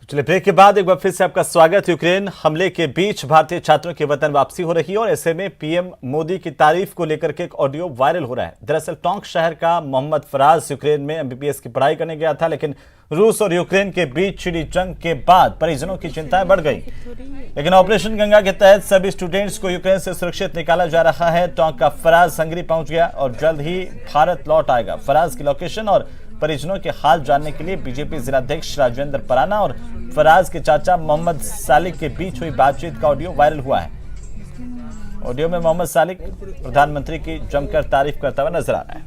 चलिए ब्रेक के बाद एक बार फिर से आपका स्वागत। यूक्रेन हमले के बीच भारतीय छात्रों की वतन वापसी हो रही है और ऐसे में पीएम मोदी की तारीफ को लेकर के एक ऑडियो वायरल हो रहा है। दरअसल टोंक शहर का मोहम्मद फराज यूक्रेन में एमबीबीएस की पढ़ाई करने गया था, लेकिन रूस और यूक्रेन के बीच छिड़ी जंग के बाद परिजनों की चिंताएं बढ़ गई। लेकिन ऑपरेशन गंगा के तहत सभी स्टूडेंट्स को यूक्रेन से सुरक्षित निकाला जा रहा है। टोंक का फराज हंगरी पहुंच गया और जल्द ही भारत लौट आएगा। फराज की लोकेशन और परिजनों के हाल जानने के लिए बीजेपी जिलाध्यक्ष राजेंद्र पराना और फराज के चाचा मोहम्मद सालिक के बीच हुई बातचीत का ऑडियो वायरल हुआ है। ऑडियो में मोहम्मद सालिक प्रधानमंत्री की जमकर तारीफ करता हुआ नजर आ रहा है।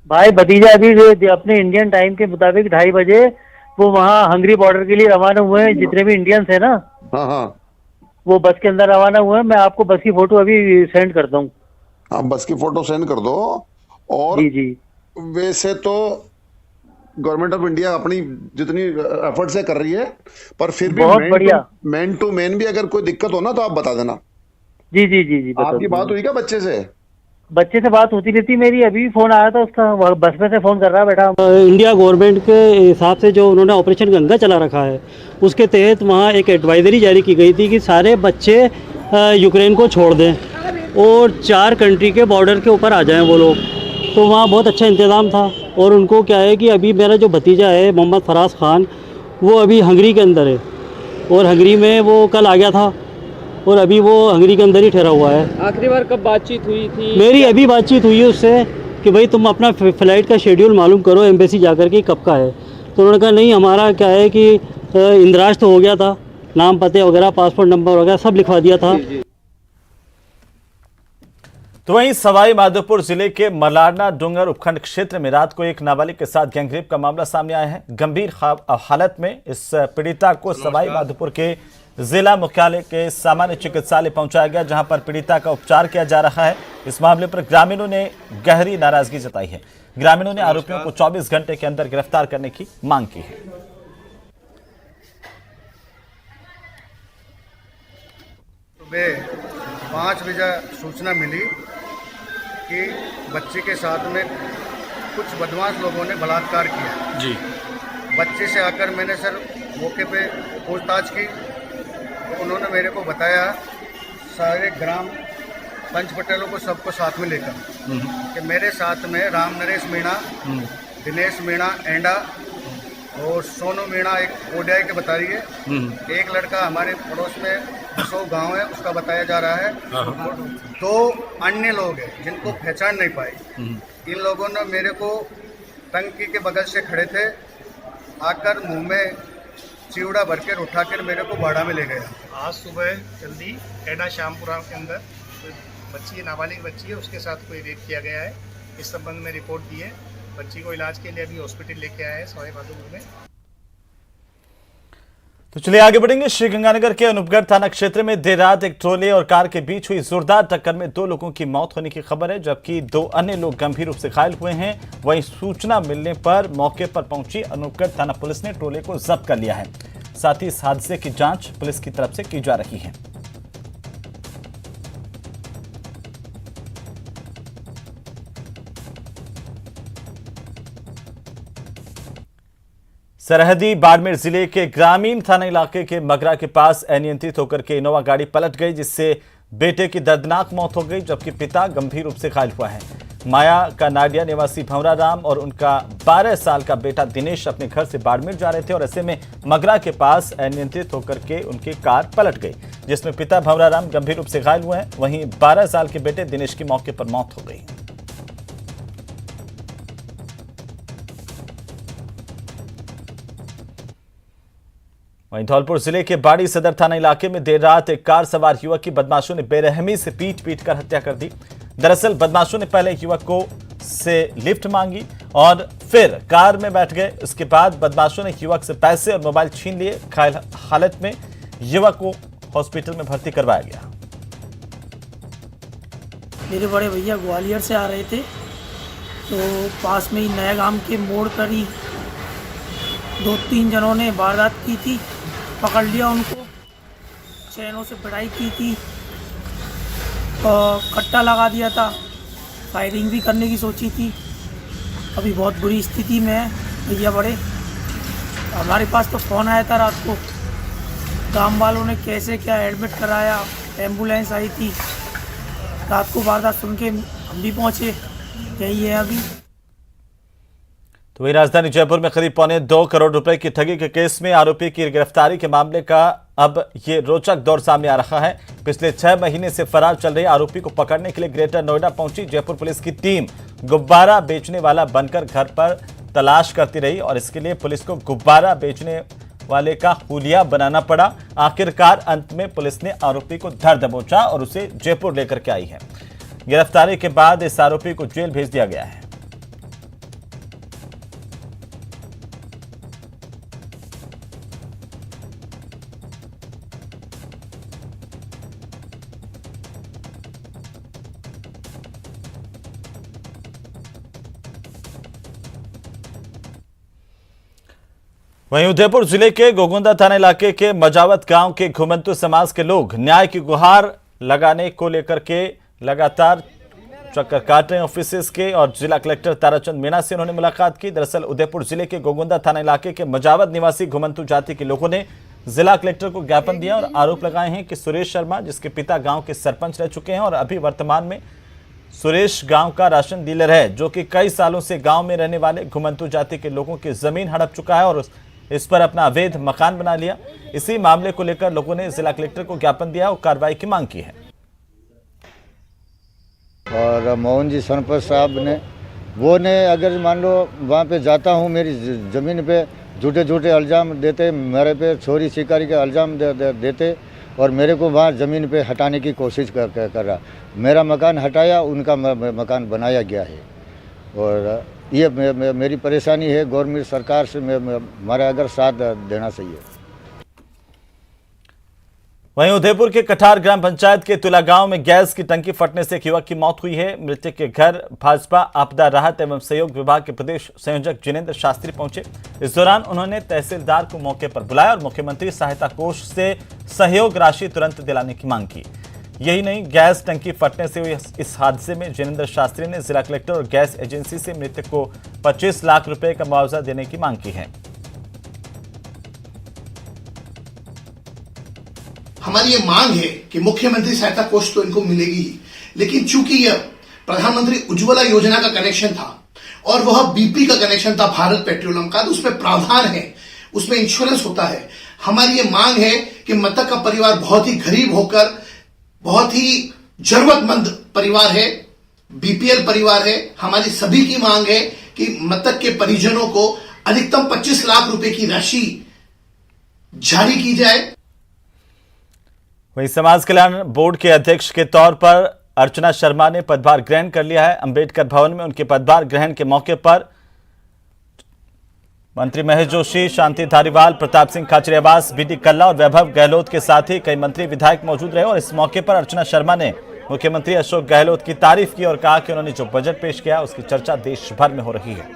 भाई भतीजा अभी अपने इंडियन टाइम के मुताबिक 2:30 बजे वो वहाँ हंगरी बॉर्डर के लिए रवाना हुए हैं। जितने भी इंडियंस है ना, हाँ, वो बस के अंदर रवाना हुए हैं। मैं आपको बस की फोटो अभी सेंड करता हूँ। आप बस की फोटो सेंड कर दो। और जी। वैसे तो गवर्नमेंट ऑफ इंडिया अपनी जितनी एफर्ट से कर रही है, पर फिर भी बहुत बढ़िया मैन टू मैन भी अगर कोई दिक्कत हो ना तो आप बता देना। जी आपकी बात हुई क्या बच्चे से? बच्चे से बात होती रहती मेरी। अभी फोन आया था उसका, वह बस में से फोन कर रहा है बेटा। इंडिया गवर्नमेंट के हिसाब से जो उन्होंने ऑपरेशन गंगा चला रखा है, उसके तहत वहाँ एक एडवाइजरी जारी की गई थी कि सारे बच्चे यूक्रेन को छोड़ दें और 4 कंट्री के बॉर्डर के ऊपर आ जाएं वो लोग। तो वहाँ बहुत अच्छा इंतज़ाम था। और उनको क्या है कि अभी मेरा जो भतीजा है मोहम्मद फराज खान, वो अभी हंगरी के अंदर है और हंगरी में वो कल आ गया था और अभी वो हंगरी के अंदर ही ठहरा हुआ है। आखिरी बार कब बातचीत हुई थी? मेरी अभी बातचीत हुई है उससे कि भाई तुम अपना फ़्लाइट का शेड्यूल मालूम करो एम्बेसी जाकर के कब का है। तो उन्होंने कहा नहीं, हमारा क्या है कि इंदिराज तो हो गया था, नाम पते वगैरह पासपोर्ट नंबर वगैरह सब लिखवा दिया था। तो वहीं सवाई माधोपुर जिले के मलारना डूंगर उपखंड क्षेत्र में रात को एक नाबालिग के साथ गैंगरेप का मामला सामने आया है। गंभीर हालत में इस पीड़िता को सवाई माधोपुर के जिला मुख्यालय के सामान्य चिकित्सालय पहुंचाया गया, जहां पर पीड़िता का उपचार किया जा रहा है। इस मामले पर ग्रामीणों ने गहरी नाराजगी जताई है। ग्रामीणों ने आरोपियों को 24 घंटे के अंदर गिरफ्तार करने की मांग की है। सुबह 5 बजे सूचना मिली कि बच्चे के साथ में कुछ बदमाश लोगों ने बलात्कार किया जी। बच्चे से आकर मैंने सर मौके पे पूछताछ की। उन्होंने मेरे को बताया सारे ग्राम पंच पटेलों को सबको साथ में लेकर कि मेरे साथ में राम नरेश मीणा, दिनेश मीणा एंडा और सोनू मीणा एक ओडियाई के बता रही है। एक लड़का हमारे पड़ोस में 100 गांव है, उसका बताया जा रहा है। 2 अन्य लोग हैं जिनको पहचान नहीं पाई। इन लोगों ने मेरे को टंकी के बगल से खड़े थे, आकर मुंह में चिवड़ा भर के उठा कर मेरे को बाड़ा में ले गया। आज सुबह जल्दी एडा श्यामपुरा के अंदर बच्ची, नाबालिग बच्ची है, उसके साथ कोई रेप किया गया है। इस संबंध में रिपोर्ट दी है। बच्ची को इलाज के लिए अभी हॉस्पिटल लेके आया है सवाई माधोपुर में। तो चलिए आगे बढ़ेंगे। श्रीगंगानगर के अनूपगढ़ थाना क्षेत्र में देर रात एक ट्रोले और कार के बीच हुई जोरदार टक्कर में 2 लोगों की मौत होने की खबर है, जबकि 2 अन्य लोग गंभीर रूप से घायल हुए हैं। वहीं सूचना मिलने पर मौके पर पहुंची अनूपगढ़ थाना पुलिस ने ट्रोले को जब्त कर लिया है। साथ ही इस हादसे की जांच पुलिस की तरफ से की जा रही है। सरहदी बाड़मेर जिले के ग्रामीण थाना इलाके के मगरा के पास अनियंत्रित होकर के इनोवा गाड़ी पलट गई, जिससे बेटे की दर्दनाक मौत हो गई, जबकि पिता गंभीर रूप से घायल हुआ है। माया का नाडिया निवासी भंवरा राम और उनका 12 साल का बेटा दिनेश अपने घर से बाड़मेर जा रहे थे और ऐसे में मगरा के पास अनियंत्रित होकर के उनकी कार पलट गई, जिसमें पिता भंवरा राम गंभीर रूप से घायल हुए हैं। वहीं 12 साल के बेटे दिनेश की मौके पर मौत हो गई। वहीं धौलपुर जिले के बाड़ी सदर थाना इलाके में देर रात एक कार सवार युवक की बदमाशों ने बेरहमी से पीट कर हत्या कर दी। दरअसल बदमाशों ने पहले युवक को से लिफ्ट मांगी और फिर कार में बैठ गए। उसके बाद बदमाशों ने युवक से पैसे और मोबाइल छीन लिए। घायल हालत में युवक को हॉस्पिटल में भर्ती करवाया गया। मेरे बड़े भैया ग्वालियर से आ रहे थे, तो पास में ही नया गांव के मोड़ पर ही 2-3 जनों ने वारदात की थी। पकड़ लिया उनको, चैनों से पिटाई की थी कट्टा लगा दिया था, फायरिंग भी करने की सोची थी। अभी बहुत बुरी स्थिति में है भैया बड़े। हमारे पास तो फ़ोन आया था रात को, गांव वालों ने कैसे क्या एडमिट कराया, एम्बुलेंस आई थी। रात को वारदात सुन के हम भी पहुँचे, यही है अभी। तो वही राजधानी जयपुर में करीब 1.25 करोड़ रुपए की ठगी के केस में आरोपी की गिरफ्तारी के मामले का अब ये रोचक दौर सामने आ रहा है। पिछले 6 महीने से फरार चल रहे आरोपी को पकड़ने के लिए ग्रेटर नोएडा पहुंची जयपुर पुलिस की टीम गुब्बारा बेचने वाला बनकर घर पर तलाश करती रही और इसके लिए पुलिस को गुब्बारा बेचने वाले का हुलिया बनाना पड़ा। आखिरकार अंत में पुलिस ने आरोपी को धर दबोचा और उसे जयपुर लेकर के आई है। गिरफ्तारी के बाद इस आरोपी को जेल भेज दिया गया है। वहीं उदयपुर जिले के गोगुंदा थाना इलाके के मजावत गांव के घुमंतु समाज के लोग न्याय की गुहार लगाने को लेकर के लगातार चक्कर काट रहे हैं ऑफिसेस के और जिला कलेक्टर ताराचंद मीणा से उन्होंने मुलाकात की। दरअसल उदयपुर जिले के गोगुंदा थाना इलाके के मजावत निवासी घुमंतु जाति के लोगों ने जिला कलेक्टर को ज्ञापन दिया और आरोप लगाए हैं कि सुरेश शर्मा, जिसके पिता गांव के सरपंच रह चुके हैं और अभी वर्तमान में सुरेश गांव का राशन डीलर है, जो कि कई सालों से गांव में रहने वाले घुमंतु जाति के लोगों की जमीन हड़प चुका है और इस पर अपना अवैध मकान बना लिया। इसी मामले को लेकर लोगों ने जिला कलेक्टर को ज्ञापन दिया और कार्रवाई की मांग की है। और मोहन जी सरपंच साहब ने अगर मान लो वहाँ पे जाता हूँ, मेरी ज़मीन पे झूठे इल्ज़ाम देते, मेरे पे चोरी शिकारी के इल्ज़ाम देते और मेरे को वहाँ ज़मीन पे हटाने की कोशिश कर रहा। मेरा मकान हटाया, उनका मकान बनाया गया है और ये मेरी परेशानी है। गवर्नमेंट सरकार से हमारा अगर साथ देना चाहिए। वहीं उदयपुर के कठार ग्राम पंचायत के तुला गांव में गैस की टंकी फटने से एक युवक की मौत हुई है। मृतक के घर भाजपा आपदा राहत एवं सहयोग विभाग के प्रदेश संयोजक जिनेंद्र शास्त्री पहुंचे। इस दौरान उन्होंने तहसीलदार को मौके पर बुलाया और मुख्यमंत्री सहायता कोष से सहयोग राशि तुरंत दिलाने की मांग की। यही नहीं, गैस टंकी फटने से हुए इस हादसे में जिनेंद्र शास्त्री ने जिला कलेक्टर और गैस एजेंसी से मृतक को 25 लाख रुपए का मुआवजा देने की मांग की है। हमारी ये मांग है कि मुख्यमंत्री सहायता कोष तो इनको मिलेगी ही, लेकिन चूंकि यह प्रधानमंत्री उज्ज्वला योजना का कनेक्शन था और वह बीपी का कनेक्शन था भारत पेट्रोलियम का, तो उसमें प्रावधान है, उसमें इंश्योरेंस होता है। हमारी ये मांग है कि मृतक का परिवार बहुत ही गरीब होकर बहुत ही जरूरतमंद परिवार है, बीपीएल परिवार है। हमारी सभी की मांग है कि मृतक के परिजनों को अधिकतम 25 लाख रुपए की राशि जारी की जाए। वहीं समाज कल्याण बोर्ड के अध्यक्ष के तौर पर अर्चना शर्मा ने पदभार ग्रहण कर लिया है। अंबेडकर भवन में उनके पदभार ग्रहण के मौके पर मंत्री महेश जोशी, शांति धारीवाल, प्रताप सिंह खाचरियावास, बीडी कल्ला और वैभव गहलोत के साथ ही कई मंत्री विधायक मौजूद रहे और इस मौके पर अर्चना शर्मा ने मुख्यमंत्री अशोक गहलोत की तारीफ की और कहा कि उन्होंने जो बजट पेश किया उसकी चर्चा देश भर में हो रही है।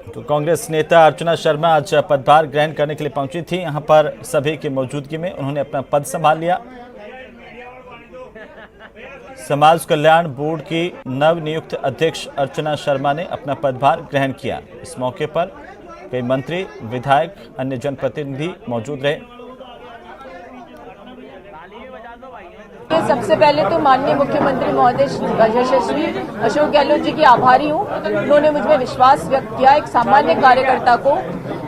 तो कांग्रेस नेता अर्चना शर्मा आज पदभार ग्रहण करने के लिए पहुंची थी। यहां पर सभी की मौजूदगी में उन्होंने अपना पद संभाल लिया। समाज कल्याण बोर्ड की नवनियुक्त अध्यक्ष अर्चना शर्मा ने अपना पदभार ग्रहण किया। इस मौके पर कई मंत्री, विधायक, अन्य जनप्रतिनिधि मौजूद रहे। सबसे पहले तो माननीय मुख्यमंत्री महोदय यशस्वी अशोक गहलोत जी की आभारी हूँ। उन्होंने मुझ में विश्वास व्यक्त किया। एक सामान्य कार्यकर्ता को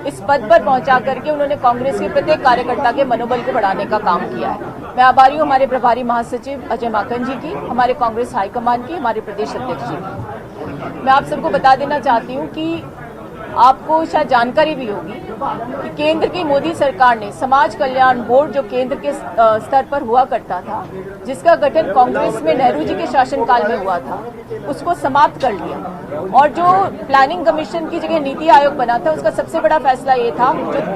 इस पद पर पहुंचा करके उन्होंने कांग्रेस के प्रत्येक कार्यकर्ता के मनोबल को बढ़ाने का काम किया है। मैं आभारी हूँ हमारे प्रभारी महासचिव अजय माकन जी की, हमारे कांग्रेस हाईकमान की, हमारे प्रदेश अध्यक्ष जी की। मैं आप सबको बता देना चाहती हूँ कि आपको शायद जानकारी भी होगी कि केंद्र की मोदी सरकार ने समाज कल्याण बोर्ड, जो केंद्र के स्तर पर हुआ करता था, जिसका गठन कांग्रेस में नेहरू जी के शासनकाल में हुआ था, उसको समाप्त कर लिया और जो प्लानिंग कमीशन की जगह नीति आयोग बना था, उसका सबसे बड़ा फैसला ये था,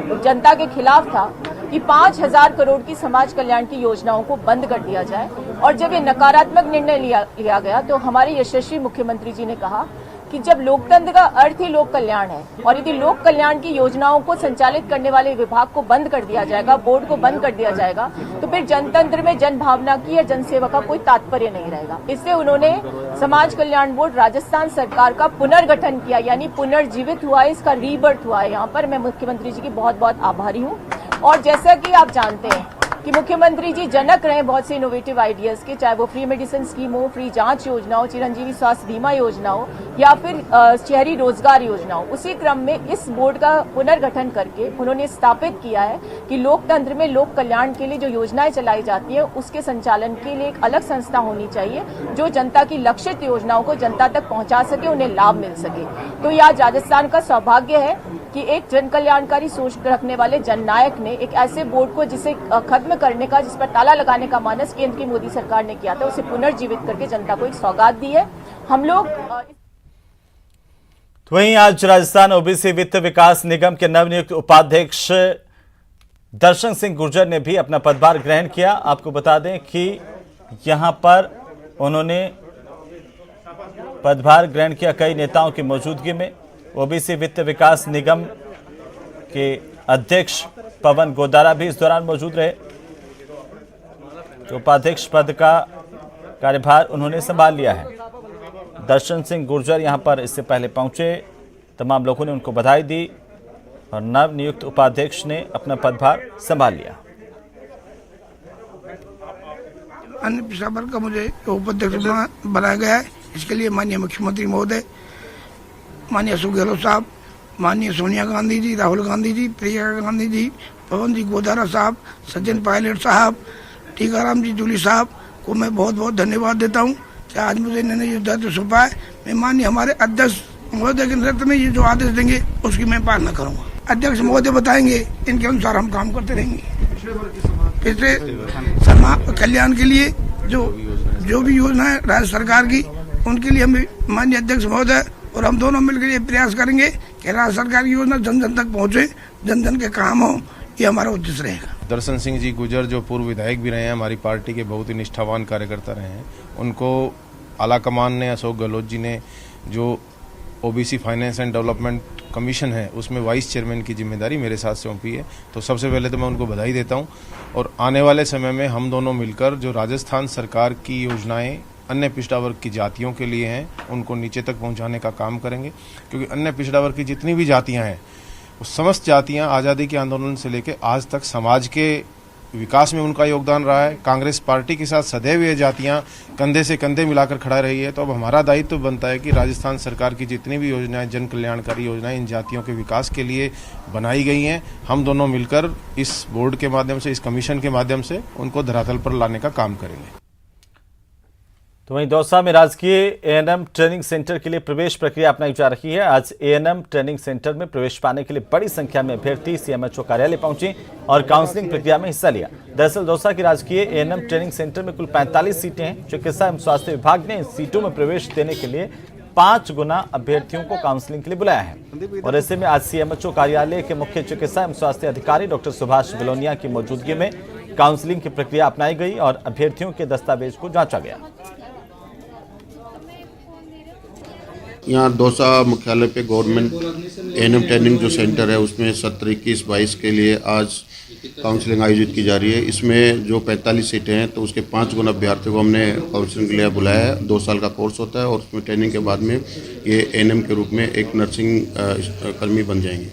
जो जनता के खिलाफ था, कि 5,000 करोड़ की समाज कल्याण की योजनाओं को बंद कर दिया जाए। और जब ये नकारात्मक निर्णय लिया गया तो हमारे यशस्वी मुख्यमंत्री जी ने कहा कि जब लोकतंत्र का अर्थ ही लोक कल्याण है और यदि लोक कल्याण की योजनाओं को संचालित करने वाले विभाग को बंद कर दिया जाएगा, बोर्ड को बंद कर दिया जाएगा, तो फिर जनतंत्र में जनभावना की या जनसेवा का कोई तात्पर्य नहीं रहेगा। इसलिए उन्होंने समाज कल्याण बोर्ड राजस्थान सरकार का पुनर्गठन किया, यानी पुनर्जीवित हुआ है, इसका रीबर्थ हुआ है। यहाँ पर मैं मुख्यमंत्री जी की बहुत बहुत आभारी हूँ। और जैसा कि आप जानते हैं कि मुख्यमंत्री जी जनक रहे बहुत से इनोवेटिव आइडियाज के, चाहे वो फ्री मेडिसिन स्कीम हो, फ्री जांच योजना हो, चिरंजीवी स्वास्थ्य बीमा योजना हो या फिर शहरी रोजगार योजना हो। उसी क्रम में इस बोर्ड का पुनर्गठन करके उन्होंने स्थापित किया है कि लोकतंत्र में लोक कल्याण के लिए जो योजनाएं चलाई जाती है उसके संचालन के लिए एक अलग संस्था होनी चाहिए जो जनता की लक्षित योजनाओं को जनता तक पहुंचा सके, उन्हें लाभ मिल सके। तो ये आज राजस्थान का सौभाग्य है कि एक जन कल्याणकारी सोच रखने वाले जननायक ने एक ऐसे बोर्ड को जिसे खत्म करने का, जिस पर ताला लगाने का मानस केंद्र की मोदी सरकार ने किया था, उसे पुनर्जीवित करके जनता को एक सौगात दी है। हम लोग तो वहीं आज राजस्थान ओबीसी वित्त विकास निगम के नवनियुक्त उपाध्यक्ष दर्शन सिंह गुर्जर ने भी अपना पदभार ग्रहण किया। आपको बता दें कि यहां पर उन्होंने पदभार ग्रहण किया कई नेताओं की मौजूदगी में। ओबीसी वित्त विकास निगम के अध्यक्ष पवन गोदारा भी इस दौरान मौजूद रहे। उपाध्यक्ष पद का कार्यभार उन्होंने संभाल लिया है। दर्शन सिंह गुर्जर यहां पर इससे पहले पहुंचे, तमाम लोगों ने उनको बधाई दी और नव नियुक्त उपाध्यक्ष ने अपना पदभार संभाल लिया। अन्य पिछड़ा वर्ग का मुझे उपाध्यक्ष बनाया गया है, इसके लिए माननीय मुख्यमंत्री महोदय, माननीय अशोक गहलोत साहब, माननीय सोनिया गांधी जी, राहुल गांधी जी, प्रियंका गांधी जी, पवन जी गोदारा साहब, सचिन पायलट साहब, टीकाराम जी जूली साहब को मैं बहुत बहुत धन्यवाद देता हूँ कि आज मुझे इन्होंने ये दायित्व सौंपा है। मैं माननीय हमारे अध्यक्ष महोदय के नेतृत्व में ये जो आदेश देंगे उसकी मैं पालना करूँगा। अध्यक्ष महोदय बताएंगे, इनके अनुसार हम काम करते रहेंगे। पिछले समाज कल्याण के लिए जो भी योजना है राज्य सरकार की, उनके लिए हम माननीय अध्यक्ष महोदय और हम दोनों मिलकर ये प्रयास करेंगे कि राज्य सरकार की योजना जन जन तक पहुंचे, जन जन के काम हो, ये हमारा उद्देश्य रहेगा। दर्शन सिंह जी गुर्जर जो पूर्व विधायक भी रहे हैं, हमारी पार्टी के बहुत ही निष्ठावान कार्यकर्ता रहे हैं, उनको आला कमान ने, अशोक गहलोत जी ने जो OBC finance and development commission है उसमें वाइस चेयरमैन की जिम्मेदारी मेरे साथ सौंपी है। तो सबसे पहले तो मैं उनको बधाई देता हूं और आने वाले समय में हम दोनों मिलकर जो राजस्थान सरकार की योजनाएं अन्य पिछड़ा वर्ग की जातियों के लिए हैं उनको नीचे तक पहुंचाने का काम करेंगे, क्योंकि अन्य पिछड़ा वर्ग की जितनी भी जातियां हैं वो समस्त जातियां आज़ादी के आंदोलन से लेकर आज तक समाज के विकास में उनका योगदान रहा है। कांग्रेस पार्टी के साथ सदैव ये जातियां कंधे से कंधे मिलाकर खड़ा रही है। तो अब हमारा दायित्व तो बनता है कि राजस्थान सरकार की जितनी भी योजनाएं, जन कल्याणकारी योजनाएं इन जातियों के विकास के लिए बनाई गई हैं, हम दोनों मिलकर इस बोर्ड के माध्यम से, इस कमीशन के माध्यम से उनको धरातल पर लाने का काम करेंगे। तो वहीं दौसा में राजकीय एएनएम ट्रेनिंग सेंटर के लिए प्रवेश प्रक्रिया अपनाई जा रही है। आज एएनएम ट्रेनिंग सेंटर में प्रवेश पाने के लिए बड़ी संख्या में अभ्यर्थी सीएमएचओ कार्यालय पहुंची और काउंसलिंग प्रक्रिया में हिस्सा लिया। दरअसल दौसा की राजकीय एएनएम ट्रेनिंग सेंटर में कुल 45 सीटें हैं। चिकित्सा एवं स्वास्थ्य विभाग ने इन सीटों में प्रवेश देने के लिए 5 गुना अभ्यर्थियों को काउंसलिंग के लिए बुलाया है। और ऐसे में आज सीएमएचओ कार्यालय के मुख्य चिकित्सा एवं स्वास्थ्य अधिकारी डॉक्टर सुभाष बिलोनिया की मौजूदगी में काउंसलिंग की प्रक्रिया अपनाई गई और अभ्यर्थियों के दस्तावेज को जांचा गया। यहाँ दौसा मुख्यालय पे गवर्नमेंट एएनएम ट्रेनिंग जो सेंटर है उसमें 17, 21, 22 के लिए आज काउंसलिंग आयोजित की जा रही है। इसमें जो 45 सीटें हैं तो उसके 5 गुना अभ्यर्थियों को हमने काउंसलिंग के लिए बुलाया है। 2 साल का कोर्स होता है और उसमें ट्रेनिंग के बाद में ये एएनएम के रूप में एक नर्सिंग कर्मी बन जाएंगे।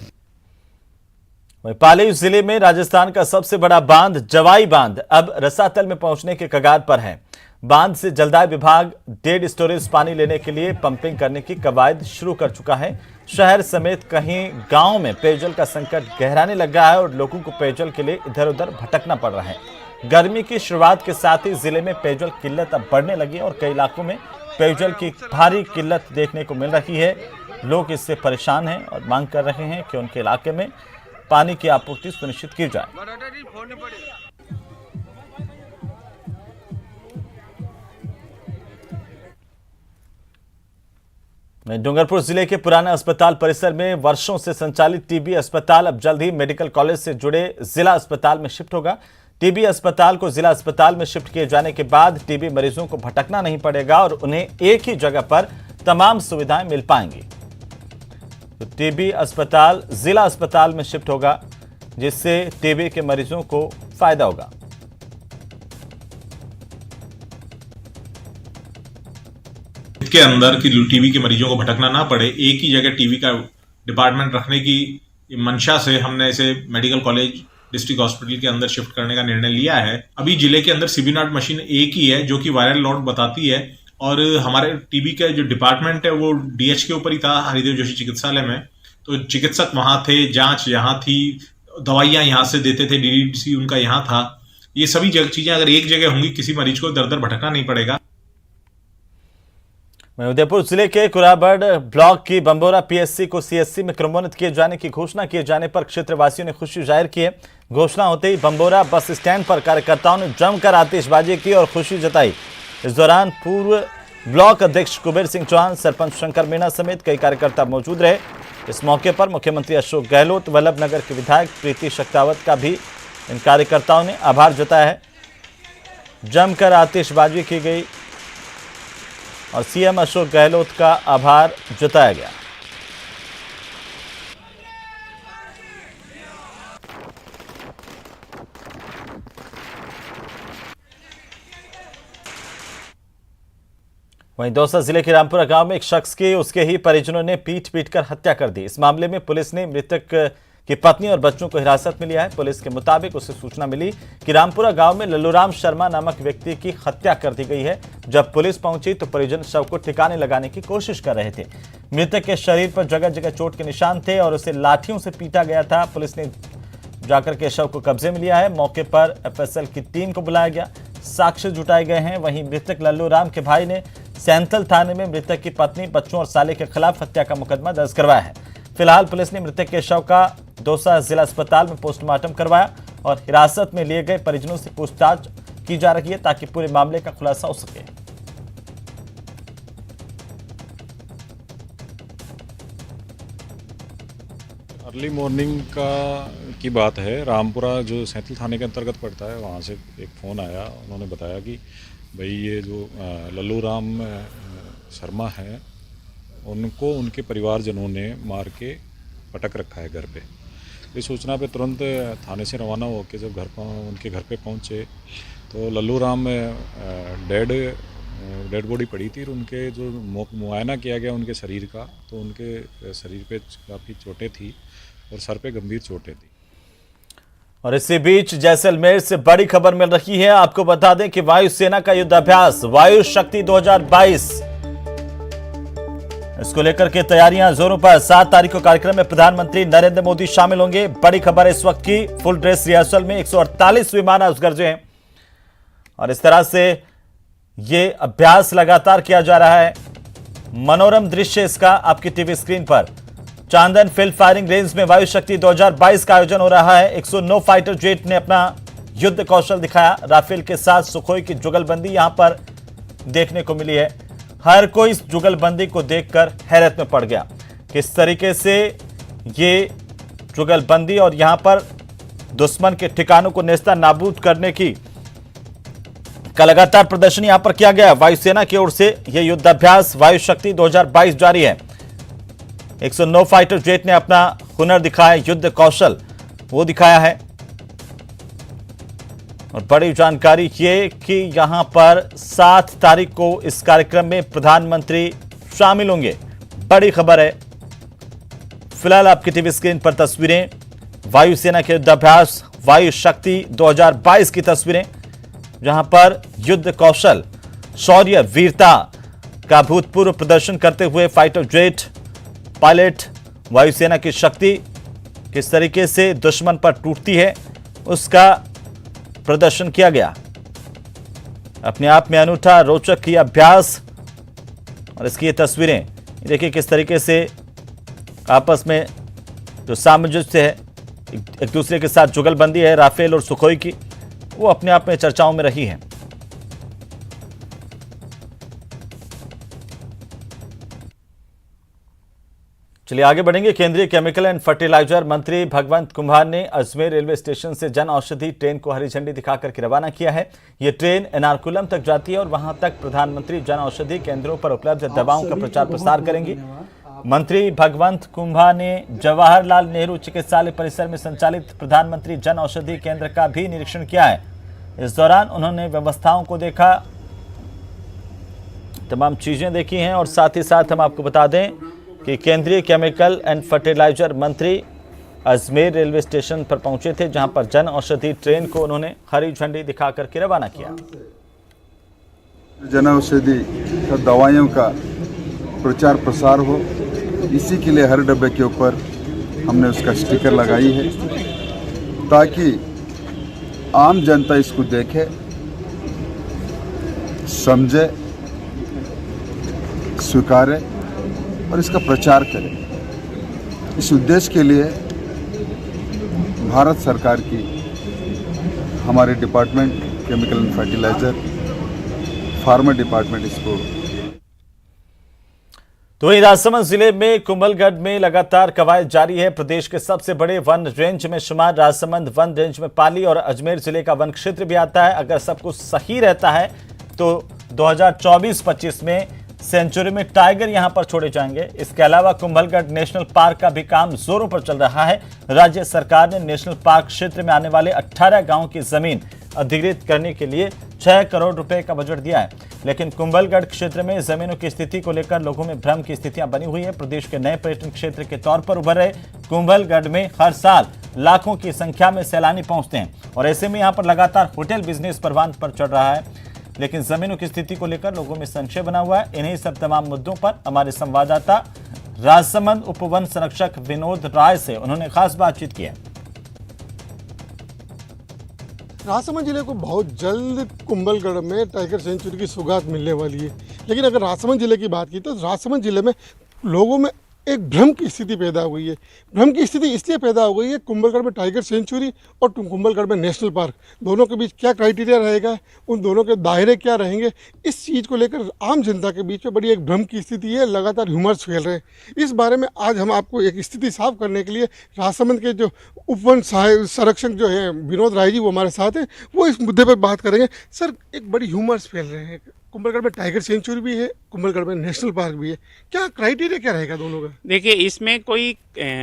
वहीं पाली जिले में राजस्थान का सबसे बड़ा बांध जवाई बांध अब रसातल में पहुंचने के कगार पर है। बांध से जलदाय विभाग डेड स्टोरेज पानी लेने के लिए पंपिंग करने की कवायद शुरू कर चुका है। शहर समेत कहीं गांव में पेयजल का संकट गहराने लग गया है और लोगों को पेयजल के लिए इधर उधर भटकना पड़ रहा है। गर्मी की शुरुआत के साथ ही जिले में पेयजल किल्लत अब बढ़ने लगी और कई इलाकों में पेयजल की भारी किल्लत देखने को मिल रही है। लोग इससे परेशान हैं और मांग कर रहे हैं कि उनके इलाके में पानी की आपूर्ति सुनिश्चित की जाए। डूंगरपुर जिले के पुराना अस्पताल परिसर में वर्षों से संचालित टीबी अस्पताल अब जल्द ही मेडिकल कॉलेज से जुड़े जिला अस्पताल में शिफ्ट होगा। टीबी अस्पताल को जिला अस्पताल में शिफ्ट किए जाने के बाद टीबी मरीजों को भटकना नहीं पड़ेगा और उन्हें एक ही जगह पर तमाम सुविधाएं मिल पाएंगी। तो टीबी अस्पताल जिला अस्पताल में शिफ्ट होगा, जिससे टीबी के मरीजों को फायदा होगा। के अंदर कि टीबी के मरीजों को भटकना ना पड़े, एक ही जगह टीबी का डिपार्टमेंट रखने की मंशा से हमने इसे मेडिकल कॉलेज डिस्ट्रिक्ट हॉस्पिटल के अंदर शिफ्ट करने का निर्णय लिया है। अभी जिले के अंदर सीबीनाट मशीन एक ही है जो कि वायरल लोड बताती है, और हमारे टीबी का जो डिपार्टमेंट है वो डीएच के ऊपर ही था, हरिदेव जोशी चिकित्सालय में। तो चिकित्सक वहां थे, जांच यहाँ थी, दवाइयां यहाँ से देते थे, डीडीसी उनका यहाँ था। ये सभी चीजें अगर एक जगह होंगी, किसी मरीज को दर दर भटकना नहीं पड़ेगा। वहीं उदयपुर जिले के कुराबड़ ब्लॉक की बंबोरा पीएससी को सीएससी में क्रमोन्नत किए जाने की घोषणा किए जाने पर क्षेत्रवासियों ने खुशी जाहिर की है। घोषणा होते ही बंबोरा बस स्टैंड पर कार्यकर्ताओं ने जमकर आतिशबाजी की और खुशी जताई। इस दौरान पूर्व ब्लॉक अध्यक्ष कुबेर सिंह चौहान, सरपंच शंकर मीणा समेत कई कार्यकर्ता मौजूद रहे। इस मौके पर मुख्यमंत्री अशोक गहलोत, वल्लभनगर के विधायक प्रीति शक्तावत का भी इन कार्यकर्ताओं ने आभार जताया है। जमकर आतिशबाजी की गई और सीएम अशोक गहलोत का आभार जताया गया। वहीं दौसा जिले के रामपुरा गांव में एक शख्स की उसके ही परिजनों ने पीट कर हत्या कर दी। इस मामले में पुलिस ने मृतक की पत्नी और बच्चों को हिरासत में लिया है। पुलिस के मुताबिक उसे सूचना मिली कि रामपुरा गांव में लल्लूराम शर्मा नामक व्यक्ति की हत्या कर दी गई है। जब पुलिस पहुंची तो परिजन शव को ठिकाने लगाने की कोशिश कर रहे थे। मृतक के शरीर पर जगह जगह चोट के निशान थे और उसे लाठियों से पीटा गया था। पुलिस ने जाकर के शव को कब्जे में लिया है। मौके पर एफएसएल की टीम को बुलाया गया, साक्ष्य जुटाए गए हैं। वहीं मृतक लल्लूराम के भाई ने सैंथल थाने में मृतक की पत्नी, बच्चों और साले के खिलाफ हत्या का मुकदमा दर्ज करवाया है। फिलहाल पुलिस ने मृतक के शव का दौसा जिला अस्पताल में पोस्टमार्टम करवाया और हिरासत में लिए गए परिजनों से पूछताछ की जा रही है ताकि पूरे मामले का खुलासा हो सके। अर्ली मॉर्निंग की बात है। रामपुरा जो सैंथल थाने के अंतर्गत पड़ता है, वहाँ से एक फ़ोन आया। उन्होंने बताया कि भाई ये जो लल्लूराम शर्मा है, उनको उनके परिवारजनों ने मार के पटक रखा है घर पे। इस सूचना पे तुरंत थाने से रवाना होकर जब उनके घर पे पहुँचे तो लल्लूराम डेड बॉडी पड़ी थी और उनके जो मुआयना किया गया उनके शरीर का, तो उनके शरीर पे काफ़ी चोटें थी और सर पे गंभीर चोटें थी। और इसी बीच जैसलमेर से बड़ी खबर मिल रही है। आपको बता दें कि वायुसेना का युद्धाभ्यास वायु शक्ति 2022, इसको लेकर के तैयारियां जोरों पर। 7 तारीख को कार्यक्रम में प्रधानमंत्री नरेंद्र मोदी शामिल होंगे। बड़ी खबर इस वक्त की, फुल ड्रेस रिहर्सल में 148 विमान गरजे हैं और इस तरह से ये अभ्यास लगातार किया जा रहा है। मनोरम दृश्य इसका आपकी टीवी स्क्रीन पर। चांदन फील्ड फायरिंग रेंज में वायु शक्ति 2022 का आयोजन हो रहा है। 109 फाइटर जेट ने अपना युद्ध कौशल दिखाया। राफेल के साथ सुखोई की जुगलबंदी यहां पर देखने को मिली है। हर कोई इस जुगलबंदी को देखकर हैरत में पड़ गया। किस तरीके से ये जुगलबंदी और यहां पर दुश्मन के ठिकानों को नेस्ता नाबूद करने की का लगातार प्रदर्शन यहां पर किया गया। वायुसेना की ओर से यह युद्धाभ्यास वायु शक्ति 2022 जारी है। 109 फाइटर जेट ने अपना हुनर दिखाया, युद्ध कौशल वो दिखाया है। और बड़ी जानकारी ये कि यहां पर 7 तारीख को इस कार्यक्रम में प्रधानमंत्री शामिल होंगे। बड़ी खबर है। फिलहाल आपकी टीवी स्क्रीन पर तस्वीरें वायुसेना के युद्धाभ्यास वायु शक्ति 2022 की तस्वीरें, जहां पर युद्ध कौशल, शौर्य, वीरता का भूतपूर्व प्रदर्शन करते हुए फाइटर जेट पायलट, वायुसेना की शक्ति किस तरीके से दुश्मन पर टूटती है उसका प्रदर्शन किया गया। अपने आप में अनूठा रोचक ये अभ्यास और इसकी ये तस्वीरें देखिए किस तरीके से आपस में जो सामंजस्य है, एक दूसरे के साथ जुगलबंदी है राफेल और सुखोई की, वो अपने आप में चर्चाओं में रही है। चलिए आगे बढ़ेंगे। केंद्रीय केमिकल एंड फर्टिलाइजर मंत्री भगवंत कुंभार ने अजमेर रेलवे स्टेशन से जन औषधि ट्रेन को हरी झंडी दिखाकर के रवाना किया है। ये ट्रेन एर्नाकुलम तक जाती है और वहां तक प्रधानमंत्री जन औषधि केंद्रों पर उपलब्ध दवाओं का प्रचार प्रसार करेंगी। मंत्री भगवंत कुंभार ने जवाहरलाल नेहरू चिकित्सालय परिसर में संचालित प्रधानमंत्री जन औषधि केंद्र का भी निरीक्षण किया है। इस दौरान उन्होंने व्यवस्थाओं को देखा, तमाम चीजें देखी हैं और साथ ही साथ हम आपको बता दें कि केंद्रीय केमिकल एंड फर्टिलाइजर मंत्री अजमेर रेलवे स्टेशन पर पहुंचे थे, जहां पर जन औषधि ट्रेन को उन्होंने हरी झंडी दिखाकर के रवाना किया। जन औषधि का दवाइयों का प्रचार प्रसार हो, इसी के लिए हर डब्बे के ऊपर हमने उसका स्टिकर लगाई है, ताकि आम जनता इसको देखे, समझे, स्वीकारे और इसका प्रचार करें। इस उद्देश्य के लिए भारत सरकार की हमारे department chemical and fertiliser, pharma department इसको। तो वहीं राजसमंद जिले में कुंभलगढ़ में लगातार कवायद जारी है। प्रदेश के सबसे बड़े वन रेंज में शुमार राजसमंद वन रेंज में पाली और अजमेर जिले का वन क्षेत्र भी आता है। अगर सब कुछ सही रहता है तो 2024-25 में सेंचुरी में टाइगर यहां पर छोड़े जाएंगे। इसके अलावा कुंभलगढ़ नेशनल पार्क का भी काम जोरों पर चल रहा है। राज्य सरकार ने नेशनल पार्क क्षेत्र में आने वाले 18 गांवों की जमीन अधिग्रहित करने के लिए 6 करोड़ रुपए का बजट दिया है, लेकिन कुंभलगढ़ क्षेत्र में जमीनों की स्थिति को लेकर लोगों में भ्रम की स्थितियां बनी हुई है। प्रदेश के नए पर्यटन क्षेत्र के तौर पर उभर रहे कुंभलगढ़ में हर साल लाखों की संख्या में सैलानी पहुंचते हैं और ऐसे में यहां पर लगातार होटल बिजनेस परवान पर चढ़ रहा है, लेकिन जमीनों की स्थिति को लेकर लोगों में संशय बना हुआ है। इन्हीं सब तमाम मुद्दों पर हमारे संवाददाता राजसमंद उपवन संरक्षक विनोद राय से उन्होंने खास बातचीत की है। राजसमंद जिले को बहुत जल्द कुंभलगढ़ में टाइगर सेंचुरी की सौगात मिलने वाली है, लेकिन अगर राजसमंद जिले की बात की तो राजसमंद जिले में लोगों में एक भ्रम की स्थिति पैदा हो गई है। भ्रम की स्थिति इसलिए पैदा हो गई है, कुंभलगढ़ में टाइगर सेंचुरी और कुंभलगढ़ में नेशनल पार्क, दोनों के बीच क्या क्राइटेरिया रहेगा, उन दोनों के दायरे क्या रहेंगे, इस चीज़ को लेकर आम जनता के बीच में बड़ी एक भ्रम की स्थिति है। लगातार ह्यूमर्स फैल रहे हैं। इस बारे में आज हम आपको एक स्थिति साफ करने के लिए राजसमंद के जो उपवन संरक्षक जो है विनोद राय जी, वो हमारे साथ हैं, वो इस मुद्दे पर बात करेंगे। सर, एक बड़ी ह्यूमर्स फैल रहे हैं, कुंभलगढ़ में टाइगर सेंचुरी भी है, कुंभलगढ़ में नेशनल पार्क भी है, क्या क्राइटेरिया क्या रहेगा दोनों का? देखिए, इसमें कोई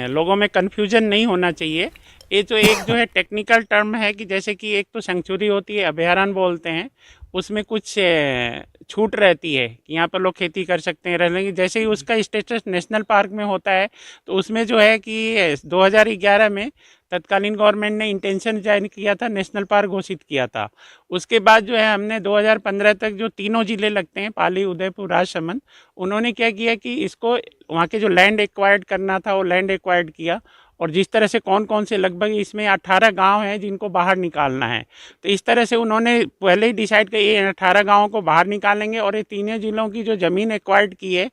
लोगों में कन्फ्यूजन नहीं होना चाहिए। ये जो एक जो है टेक्निकल टर्म है कि जैसे कि एक तो सेंचुरी होती है, अभयारण्य बोलते हैं, उसमें कुछ छूट रहती है कि यहाँ पर लोग खेती कर सकते हैं, रहेंगे। जैसे ही उसका स्टेटस नेशनल पार्क में होता है तो उसमें जो है कि 2011 में तत्कालीन गवर्नमेंट ने इंटेंशन जारी किया था, नेशनल पार्क घोषित किया था। उसके बाद जो है हमने 2015 तक जो तीनों ज़िले लगते हैं, पाली, उदयपुर, राजसमंद, उन्होंने क्या किया कि इसको वहाँ के जो लैंड एक्वायर्ड करना था वो लैंड एक्वायर्ड किया और जिस तरह से कौन कौन से लगभग इसमें 18 गांव हैं जिनको बाहर निकालना है, तो इस तरह से उन्होंने पहले ही डिसाइड किया ये 18 गांवों को बाहर निकालेंगे और ये तीनों जिलों की जो ज़मीन एक्वायर्ड की है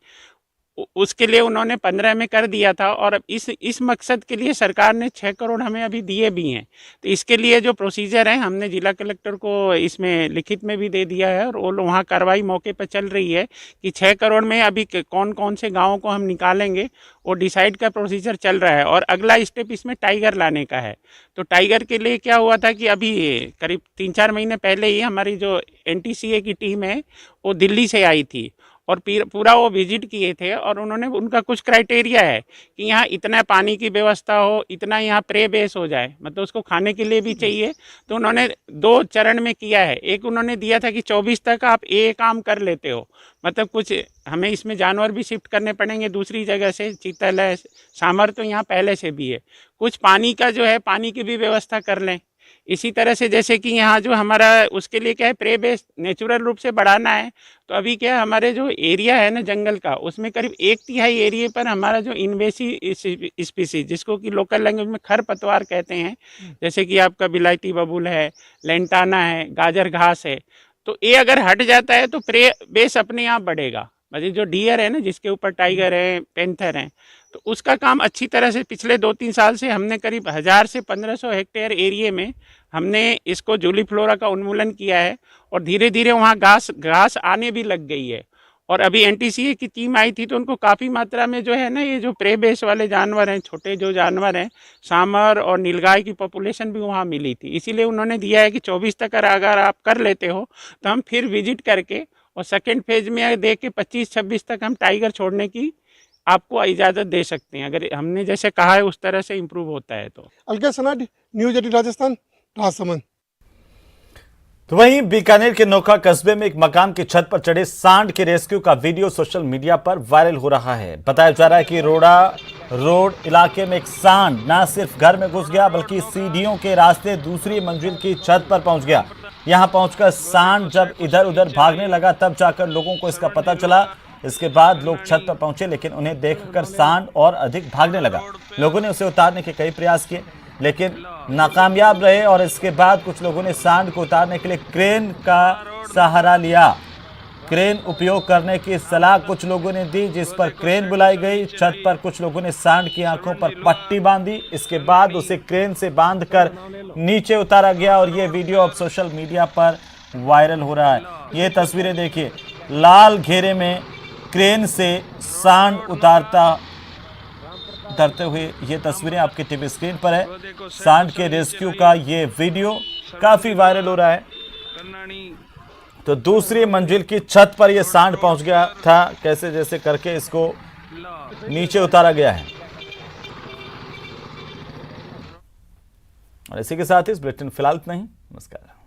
उसके लिए उन्होंने 15 में कर दिया था और इस मकसद के लिए सरकार ने 6 करोड़ हमें अभी दिए भी हैं। तो इसके लिए जो प्रोसीजर है हमने जिला कलेक्टर को इसमें लिखित में भी दे दिया है और वो वहाँ कार्रवाई मौके पर चल रही है कि 6 करोड़ में अभी कौन कौन से गाँवों को हम निकालेंगे, वो डिसाइड का प्रोसीजर चल रहा है। और अगला स्टेप इसमें टाइगर लाने का है। तो टाइगर के लिए क्या हुआ था कि अभी करीब 3-4 महीने पहले ही हमारी जो NTCA की टीम है वो दिल्ली से आई थी और पूरा वो विजिट किए थे और उन्होंने उनका कुछ क्राइटेरिया है कि यहाँ इतना पानी की व्यवस्था हो, इतना यहाँ प्रे बेस हो जाए, मतलब उसको खाने के लिए भी चाहिए। तो उन्होंने 2 चरण में किया है। एक उन्होंने दिया था कि 24 तक आप ये काम कर लेते हो, मतलब कुछ हमें इसमें जानवर भी शिफ्ट करने पड़ेंगे दूसरी जगह से, चीतल है, सामर तो यहाँ पहले से भी है, कुछ पानी का जो है पानी की भी व्यवस्था कर लें। इसी तरह से जैसे कि यहाँ जो हमारा उसके लिए क्या है, प्रे बेस नेचुरल रूप से बढ़ाना है। तो अभी क्या है, हमारे जो एरिया है ना जंगल का, उसमें करीब 1/3 एरिया पर हमारा जो इन्वेसिव स्पीसीज, जिसको कि लोकल लैंग्वेज में खरपतवार कहते हैं, जैसे कि आपका बिलायती बबूल है, लेंटाना है, गाजर घास है, तो ये अगर हट जाता है तो प्रे बेस अपने आप बढ़ेगा। मतलब जो डियर है ना, जिसके ऊपर टाइगर है, पेंथर हैं, तो उसका काम अच्छी तरह से पिछले 2-3 साल से हमने करीब 1000 से 1500 हेक्टेयर एरिया में हमने इसको जूली फ्लोरा का उन्मूलन किया है और धीरे धीरे वहाँ घास आने भी लग गई है। और अभी एनटीसीए की टीम आई थी तो उनको काफ़ी मात्रा में जो है ना ये जो प्रे बेस वाले जानवर हैं, छोटे जो जानवर हैं, सांभर और नीलगाय की पॉपुलेशन भी वहाँ मिली थी। इसीलिए उन्होंने दिया है कि 24 तक अगर आप कर लेते हो तो हम फिर विजिट करके और सेकेंड फेज में दे के 25-26 तक हम टाइगर छोड़ने की आपको इजाज़त दे सकते हैं, अगर हमने जैसे कहा है उस तरह से इम्प्रूव होता है तो। अलका सनाड, न्यूज 18 राजस्थान, राजसमंद। तो वहीं बीकानेर के नोखा कस्बे में एक मकान की छत पर चढ़े सांड के रेस्क्यू का वीडियो सोशल मीडिया पर वायरल हो रहा है। बताया जा रहा है कि रोड इलाके में एक सांड न सिर्फ घर में घुस गया बल्कि सीढ़ियों के रास्ते दूसरी मंजिल की छत पर पहुंच गया। यहां पहुंचकर सांड जब इधर उधर भागने लगा तब जाकर लोगों को इसका पता चला। इसके बाद लोग छत पर पहुंचे लेकिन उन्हें देखकर सांड और अधिक भागने लगा। लोगों ने उसे उतारने के कई प्रयास किए लेकिन नाकामयाब रहे और इसके बाद कुछ लोगों ने सांड को उतारने के लिए क्रेन का सहारा लिया। क्रेन उपयोग करने की सलाह कुछ लोगों ने दी, जिस पर क्रेन बुलाई गई। छत पर कुछ लोगों ने सांड की आंखों पर पट्टी बांधी। इसके बाद उसे क्रेन से बांधकर नीचे उतारा गया और ये वीडियो अब सोशल मीडिया पर वायरल हो रहा है। ये तस्वीरें देखिए, लाल घेरे में क्रेन से सांड उतारते हुए ये तस्वीरें आपके टीवी स्क्रीन पर है। सांड के रेस्क्यू का ये वीडियो काफी वायरल हो रहा है। तो दूसरी मंजिल की छत पर ये सांड पहुंच गया था, कैसे जैसे करके इसको नीचे उतारा गया है। और इसी के साथ इस बुलेटिन फिलहाल इतना ही। नमस्कार।